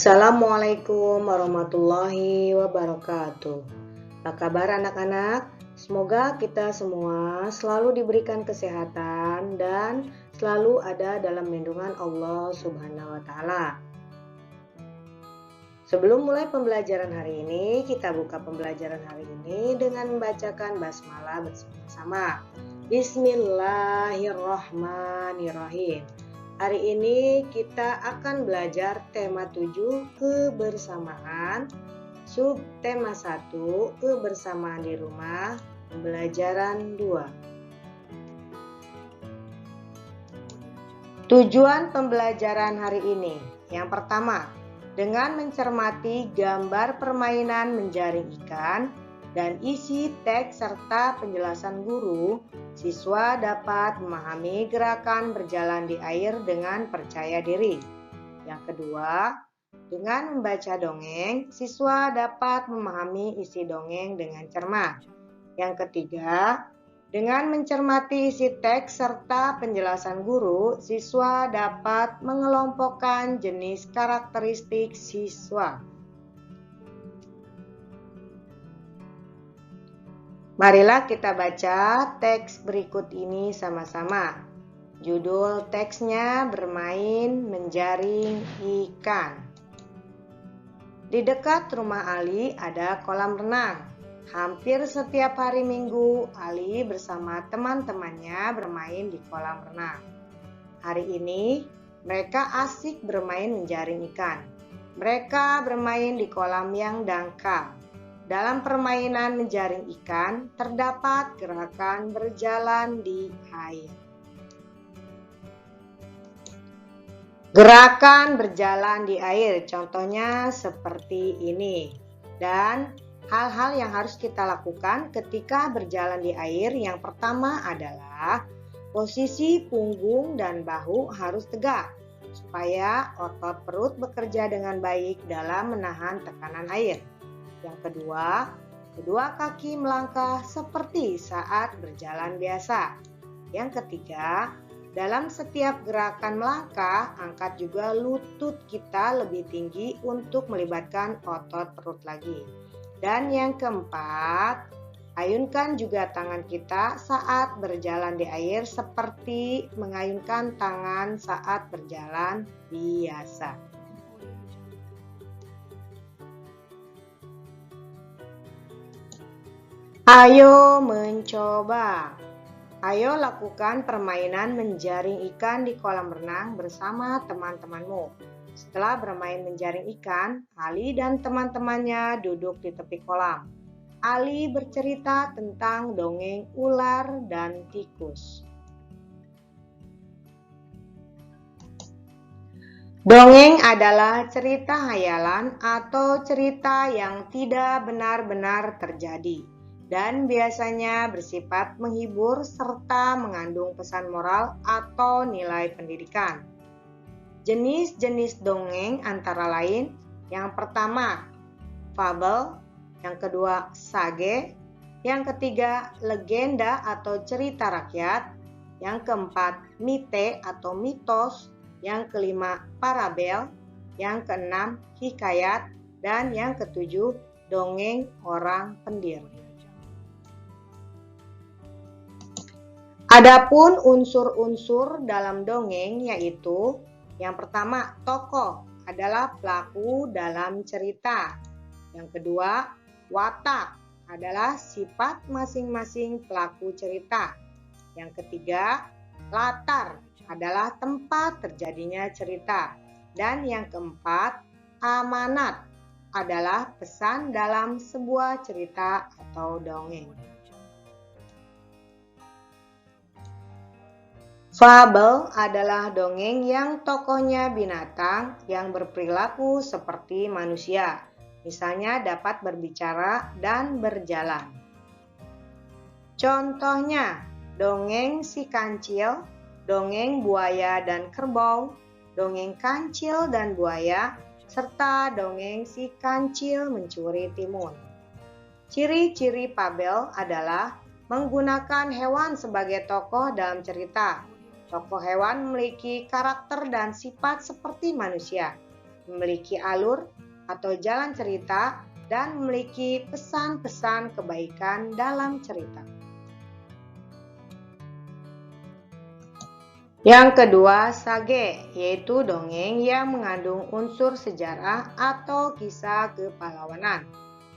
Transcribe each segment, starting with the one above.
Assalamualaikum warahmatullahi wabarakatuh. Apa kabar anak-anak? Semoga kita semua selalu diberikan kesehatan dan selalu ada dalam lindungan Allah Subhanahu wa Ta'ala. Sebelum mulai pembelajaran hari ini, kita buka pembelajaran hari ini dengan membacakan basmalah bersama-sama. Bismillahirrahmanirrahim. Hari ini kita akan belajar tema 7 kebersamaan, subtema 1 kebersamaan di rumah, pembelajaran 2. Tujuan pembelajaran hari ini. Yang pertama, dengan mencermati gambar permainan menjaring ikan dan isi teks serta penjelasan guru, siswa dapat memahami gerakan berjalan di air dengan percaya diri. Yang kedua, dengan membaca dongeng, siswa dapat memahami isi dongeng dengan cermat. Yang ketiga, dengan mencermati isi teks serta penjelasan guru, siswa dapat mengelompokkan jenis karakteristik siswa. Marilah kita baca teks berikut ini sama-sama. Judul teksnya bermain menjaring ikan. Di dekat rumah Ali ada kolam renang. Hampir setiap hari Minggu, Ali bersama teman-temannya bermain di kolam renang. Hari ini, mereka asik bermain menjaring ikan. Mereka bermain di kolam yang dangkal. Dalam permainan menjaring ikan, terdapat gerakan berjalan di air. Gerakan berjalan di air, contohnya seperti ini. Dan hal-hal yang harus kita lakukan ketika berjalan di air, yang pertama adalah posisi punggung dan bahu harus tegak, supaya otot perut bekerja dengan baik dalam menahan tekanan air. Yang kedua, kedua kaki melangkah seperti saat berjalan biasa. Yang ketiga, dalam setiap gerakan melangkah, angkat juga lutut kita lebih tinggi untuk melibatkan otot perut lagi. Dan yang keempat, ayunkan juga tangan kita saat berjalan di air seperti mengayunkan tangan saat berjalan biasa. Ayo mencoba. Ayo lakukan permainan menjaring ikan di kolam renang bersama teman-temanmu. Setelah bermain menjaring ikan, Ali dan teman-temannya duduk di tepi kolam. Ali bercerita tentang dongeng ular dan tikus. Dongeng adalah cerita hayalan atau cerita yang tidak benar-benar terjadi dan biasanya bersifat menghibur serta mengandung pesan moral atau nilai pendidikan. Jenis-jenis dongeng antara lain, yang pertama, fabel, yang kedua, sage, yang ketiga, legenda atau cerita rakyat, yang keempat, mite atau mitos, yang kelima, parabel, yang keenam, hikayat, dan yang ketujuh, dongeng orang pendir. Adapun unsur-unsur dalam dongeng yaitu yang pertama, tokoh adalah pelaku dalam cerita. Yang kedua, watak adalah sifat masing-masing pelaku cerita. Yang ketiga, latar adalah tempat terjadinya cerita. Dan yang keempat, amanat adalah pesan dalam sebuah cerita atau dongeng. Fabel adalah dongeng yang tokohnya binatang yang berperilaku seperti manusia, misalnya dapat berbicara dan berjalan. Contohnya, dongeng si kancil, dongeng buaya dan kerbau, dongeng kancil dan buaya, serta dongeng si kancil mencuri timun. Ciri-ciri fabel adalah menggunakan hewan sebagai tokoh dalam cerita. Tokoh hewan memiliki karakter dan sifat seperti manusia. memiliki alur atau jalan cerita, dan memiliki pesan-pesan kebaikan dalam cerita. Yang kedua, sage, yaitu dongeng yang mengandung unsur sejarah atau kisah kepahlawanan.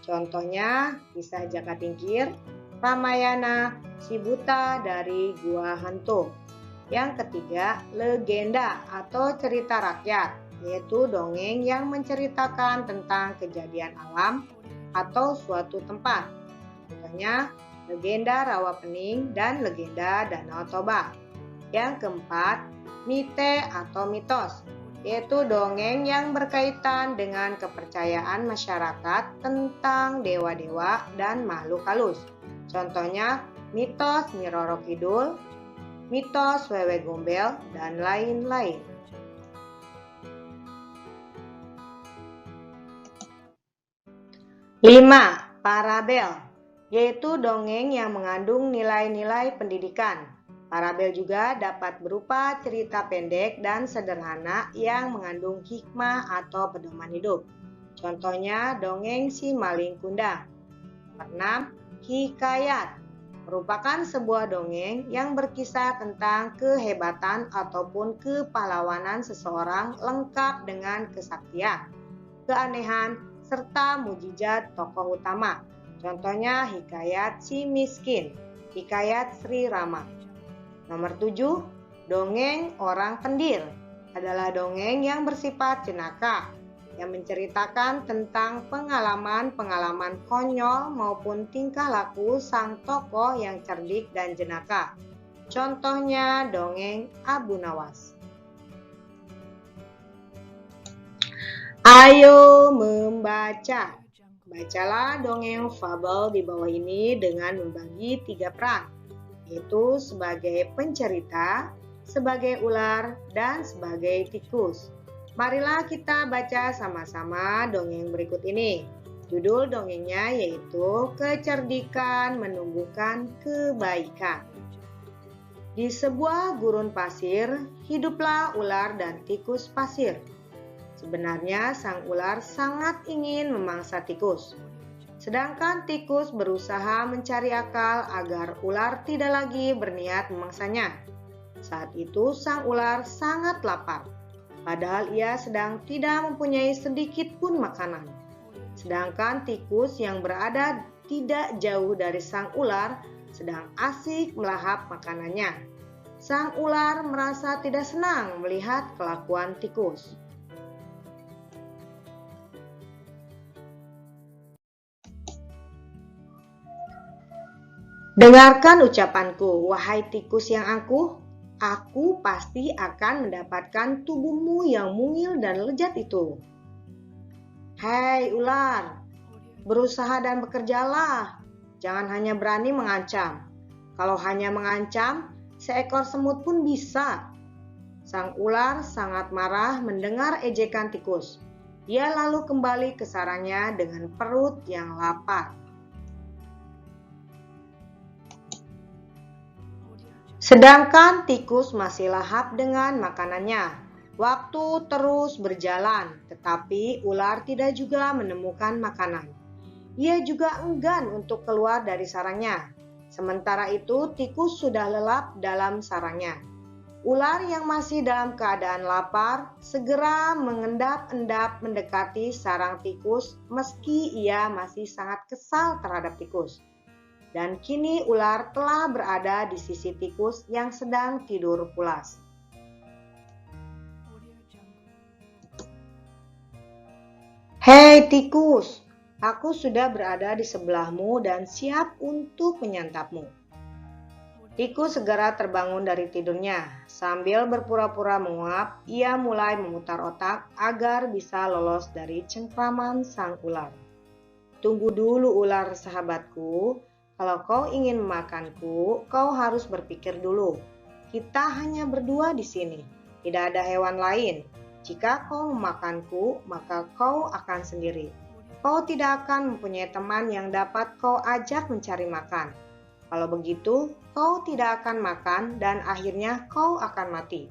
Contohnya, kisah Jakatingkir, Ramayana, Si Buta dari Gua Hantu. Yang ketiga, legenda atau cerita rakyat, yaitu dongeng yang menceritakan tentang kejadian alam atau suatu tempat. Contohnya, legenda Rawapening dan legenda Danau Toba. Yang keempat, mite atau mitos, yaitu dongeng yang berkaitan dengan kepercayaan masyarakat tentang dewa-dewa dan makhluk halus. Contohnya, mitos Nyi Roro Kidul, mitos Wewe Gombel, dan lain-lain. Lima, parabel, yaitu dongeng yang mengandung nilai-nilai pendidikan. Parabel juga dapat berupa cerita pendek dan sederhana yang mengandung hikmah atau pedoman hidup. Contohnya dongeng Si Maling Kundang. 6. Hikayat merupakan sebuah dongeng yang berkisah tentang kehebatan ataupun kepahlawanan seseorang lengkap dengan kesaktian, keanehan, serta mujizat tokoh utama. Contohnya hikayat Si Miskin, hikayat Sri Rama. Nomor 7, dongeng orang pendir adalah dongeng yang bersifat jenaka, yang menceritakan tentang pengalaman-pengalaman konyol maupun tingkah laku sang tokoh yang cerdik dan jenaka. Contohnya dongeng Abu Nawas. Ayo membaca. Bacalah dongeng fabel di bawah ini dengan membagi 3 peran, yaitu sebagai pencerita, sebagai ular, dan sebagai tikus. Marilah kita baca sama-sama dongeng berikut ini. Judul dongengnya yaitu Kecerdikan Menumbuhkan Kebaikan. Di sebuah gurun pasir, hiduplah ular dan tikus pasir. Sebenarnya sang ular sangat ingin memangsa tikus. Sedangkan tikus berusaha mencari akal agar ular tidak lagi berniat memangsanya. Saat itu sang ular sangat lapar, padahal ia sedang tidak mempunyai sedikit pun makanan. Sedangkan tikus yang berada tidak jauh dari sang ular sedang asik melahap makanannya. Sang ular merasa tidak senang melihat kelakuan tikus. Dengarkan ucapanku, wahai tikus yang angkuh. Aku pasti akan mendapatkan tubuhmu yang mungil dan lezat itu. Hei ular, berusaha dan bekerjalah. Jangan hanya berani mengancam. Kalau hanya mengancam, seekor semut pun bisa. Sang ular sangat marah mendengar ejekan tikus. Dia lalu kembali ke sarangnya dengan perut yang lapar. Sedangkan tikus masih lahap dengan makanannya. Waktu terus berjalan, tetapi ular tidak juga menemukan makanan. Ia juga enggan untuk keluar dari sarangnya. Sementara itu, tikus sudah lelap dalam sarangnya. Ular yang masih dalam keadaan lapar segera mengendap-endap mendekati sarang tikus meski ia masih sangat kesal terhadap tikus. Dan kini ular telah berada di sisi tikus yang sedang tidur pulas. Hei tikus, aku sudah berada di sebelahmu dan siap untuk menyantapmu. Tikus segera terbangun dari tidurnya. Sambil berpura-pura menguap, ia mulai memutar otak agar bisa lolos dari cengkraman sang ular. Tunggu dulu ular sahabatku. Kalau kau ingin memakanku, kau harus berpikir dulu. Kita hanya berdua di sini, tidak ada hewan lain. Jika kau memakanku, maka kau akan sendiri. Kau tidak akan mempunyai teman yang dapat kau ajak mencari makan. Kalau begitu, kau tidak akan makan dan akhirnya kau akan mati.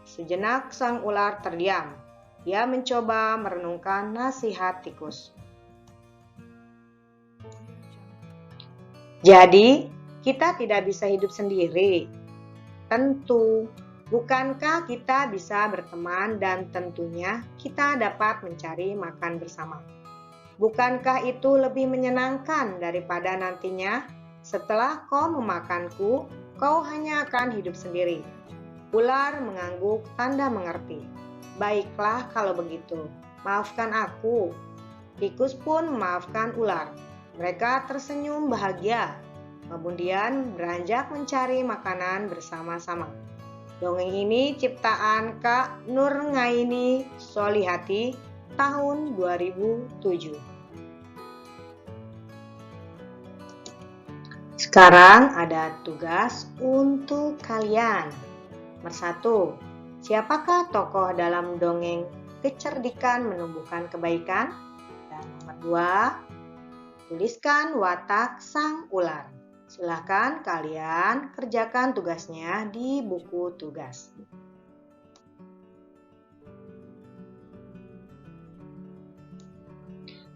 Sejenak sang ular terdiam. Dia mencoba merenungkan nasihat tikus. Jadi, kita tidak bisa hidup sendiri. Tentu, bukankah kita bisa berteman dan tentunya kita dapat mencari makan bersama? Bukankah itu lebih menyenangkan daripada nantinya setelah kau memakanku, kau hanya akan hidup sendiri? Ular mengangguk tanda mengerti. Baiklah kalau begitu, maafkan aku. Tikus pun memaafkan ular. Mereka tersenyum bahagia, kemudian beranjak mencari makanan bersama-sama. Dongeng ini ciptaan Kak Nurgaini Solihati tahun 2007. Sekarang ada tugas untuk kalian. Nomor 1. Siapakah tokoh dalam dongeng Kecerdikan Menumbuhkan Kebaikan? Dan nomor 2. Tuliskan watak sang ular. Silakan kalian kerjakan tugasnya di buku tugas.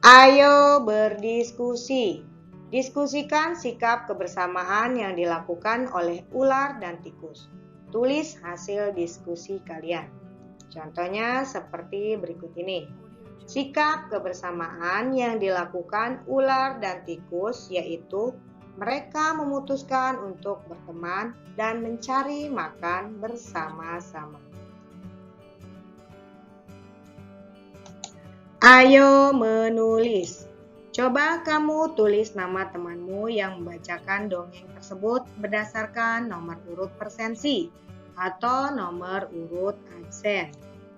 Ayo berdiskusi. Diskusikan sikap kebersamaan yang dilakukan oleh ular dan tikus. Tulis hasil diskusi kalian. Contohnya seperti berikut ini. Sikap kebersamaan yang dilakukan ular dan tikus yaitu mereka memutuskan untuk berteman dan mencari makan bersama-sama. Ayo menulis. Coba kamu tulis nama temanmu yang membacakan dongeng tersebut berdasarkan nomor urut persensi atau nomor urut absen.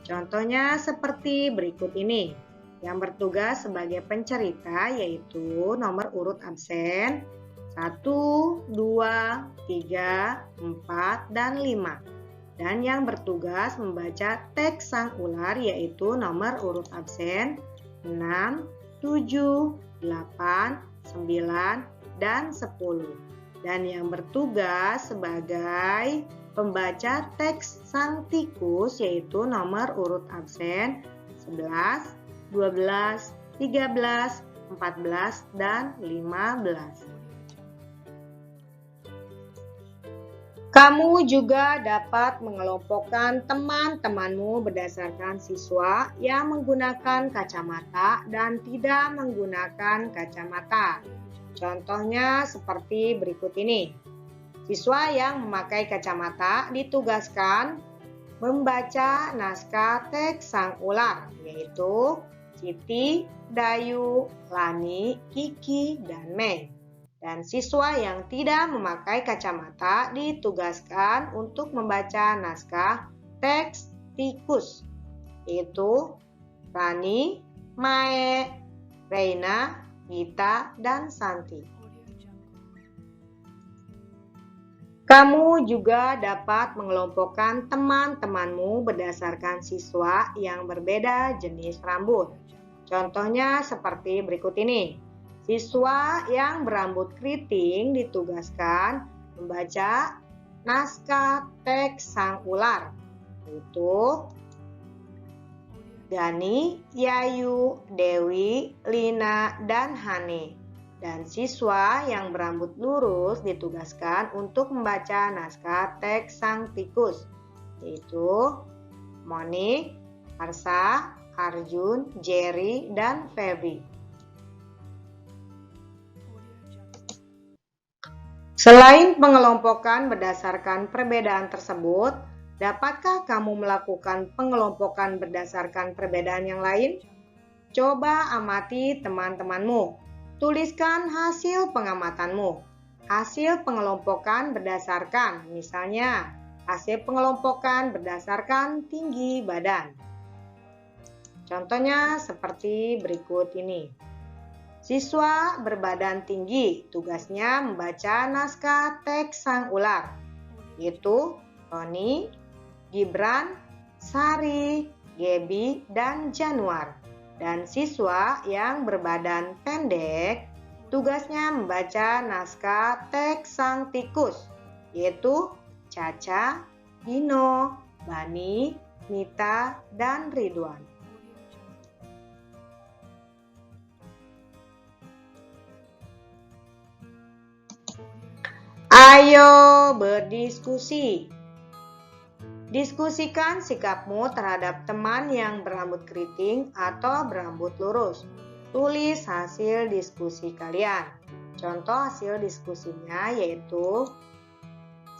Contohnya seperti berikut ini. Yang bertugas sebagai pencerita yaitu nomor urut absen 1, 2, 3, 4, dan 5. Dan yang bertugas membaca teks sang ular yaitu nomor urut absen 6, 7, 8, 9, dan 10. Dan yang bertugas sebagai pembaca teks sang tikus yaitu nomor urut absen 11, 12, 13, 14, dan 15. Kamu juga dapat mengelompokkan teman-temanmu berdasarkan siswa yang menggunakan kacamata dan tidak menggunakan kacamata. Contohnya seperti berikut ini. Siswa yang memakai kacamata ditugaskan membaca naskah teks sang ular, yaitu Siti, Dayu, Lani, Kiki, dan Mei. Dan siswa yang tidak memakai kacamata ditugaskan untuk membaca naskah teks tikus, yaitu Rani, Mae, Reina, Gita, dan Santi. Kamu juga dapat mengelompokkan teman-temanmu berdasarkan siswa yang berbeda jenis rambut. Contohnya seperti berikut ini. Siswa yang berambut keriting ditugaskan membaca naskah teks sang ular, yaitu Gani, Yayu, Dewi, Lina, dan Hani. Dan siswa yang berambut lurus ditugaskan untuk membaca naskah teks sang tikus, yaitu Monik, Arsa, Arjun, Jerry, dan Febri. Selain pengelompokan berdasarkan perbedaan tersebut, dapatkah kamu melakukan pengelompokan berdasarkan perbedaan yang lain? Coba amati teman-temanmu. Tuliskan hasil pengamatanmu. Hasil pengelompokan berdasarkan, misalnya, hasil pengelompokan berdasarkan tinggi badan. Contohnya seperti berikut ini. Siswa berbadan tinggi, tugasnya membaca naskah teks sang ular, yaitu Tony, Gibran, Sari, Gebi, dan Januar. Dan siswa yang berbadan pendek, tugasnya membaca naskah teks sang tikus, yaitu Caca, Dino, Bani, Mita, dan Ridwan. Ayo berdiskusi. Diskusikan sikapmu terhadap teman yang berambut keriting atau berambut lurus. Tulis hasil diskusi kalian. Contoh hasil diskusinya yaitu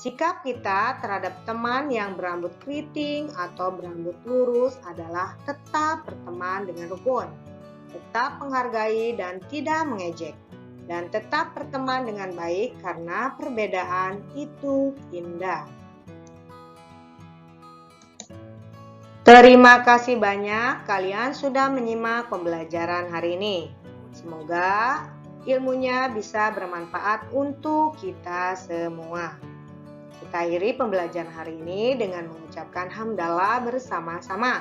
sikap kita terhadap teman yang berambut keriting atau berambut lurus adalah tetap berteman dengan rukun, tetap menghargai dan tidak mengejek, dan tetap berteman dengan baik karena perbedaan itu indah. Terima kasih banyak kalian sudah menyimak pembelajaran hari ini. Semoga ilmunya bisa bermanfaat untuk kita semua. Kita akhiri pembelajaran hari ini dengan mengucapkan hamdalah bersama-sama.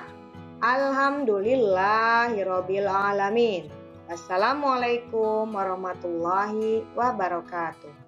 Alhamdulillahirabbil alamin. Assalamualaikum warahmatullahi wabarakatuh.